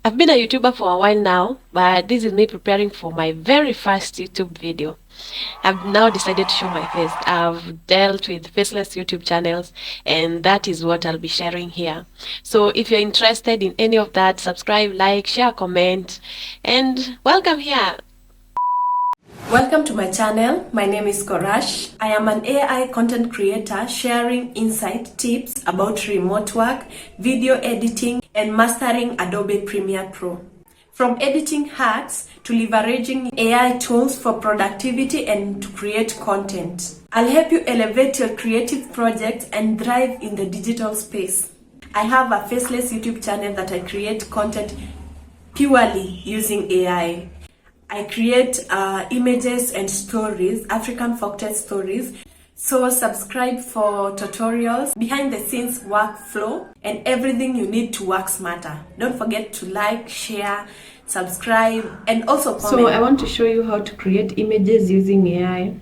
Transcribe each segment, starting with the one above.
I've been a YouTuber for a while now, but this is me preparing for my very first YouTube video. I've now decided to show my face. I've dealt with faceless YouTube channels, and that is what I'll be sharing here. So if you're interested in any of that, subscribe, like, share, comment, and welcome here. Welcome to my channel. My name is Korash. I am an AI content creator sharing insight tips about remote work, video editing, and mastering Adobe Premiere Pro. From editing hacks to leveraging AI tools for productivity and to create content. I'll help you elevate your creative projects and thrive in the digital space. I have a faceless YouTube channel that I create content purely using AI. I create images and stories, African folktale stories. So subscribe for tutorials, behind the scenes workflow, and everything you need to work smarter. Don't forget to like, share, subscribe, and also comment. So I want to show you how to create images using AI.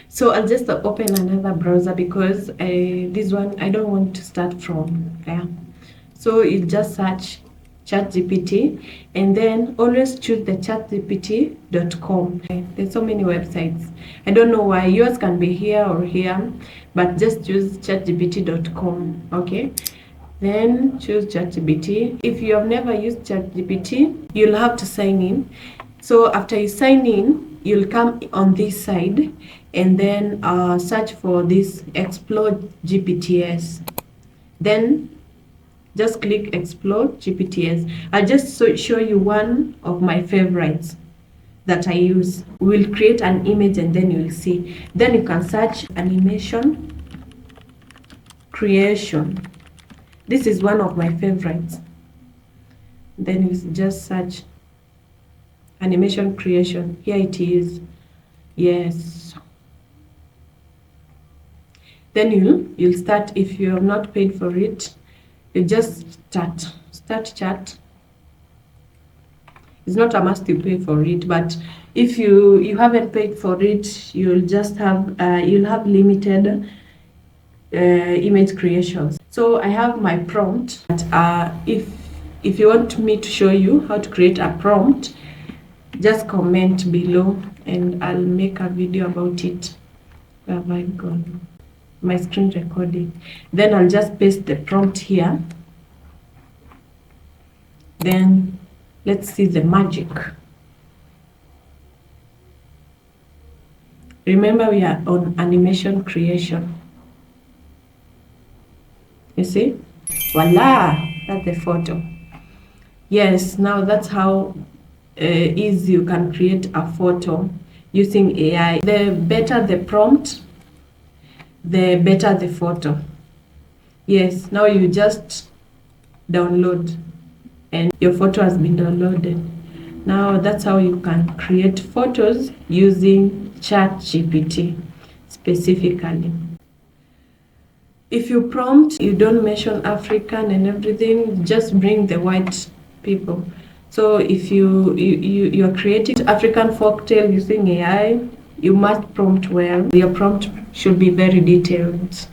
So I'll just open another browser because this one, I don't want to start from there. So you just search ChatGPT and then always choose the chatgpt.com. There's so many websites. I don't know why yours can be here or here, but just choose chatgpt.com. Okay, then choose ChatGPT. If you have never used ChatGPT, you'll have to sign in. So after you sign in, you'll come on this side and then search for this Explore GPTs. Then just click Explore GPTs. I'll just show you one of my favorites that I use. We'll create an image and then you'll see. Then you can search animation creation. This is one of my favorites. Then you just search animation creation. Here it is. Yes. Then you'll start. If you have not paid for it, you just start chat. It's not a must you pay for it, but if you haven't paid for it, you'll just have limited image creations. So I have my prompt. If you want me to show you how to create a prompt, just comment below and I'll make a video about it. Where have I gone? My screen recording. Then I'll just paste the prompt here. Then let's see the magic. Remember, we are on animation creation. You see? Voila! That's the photo. Yes, now that's how easy you can create a photo using AI. The better the prompt, the better the photo. Yes, now you just download and your photo has been downloaded. Now that's how you can create photos using ChatGPT specifically. If you prompt, you don't mention African and everything, just bring the white people. So if you're creating African folktale using AI, you must prompt well. Your prompt should be very detailed.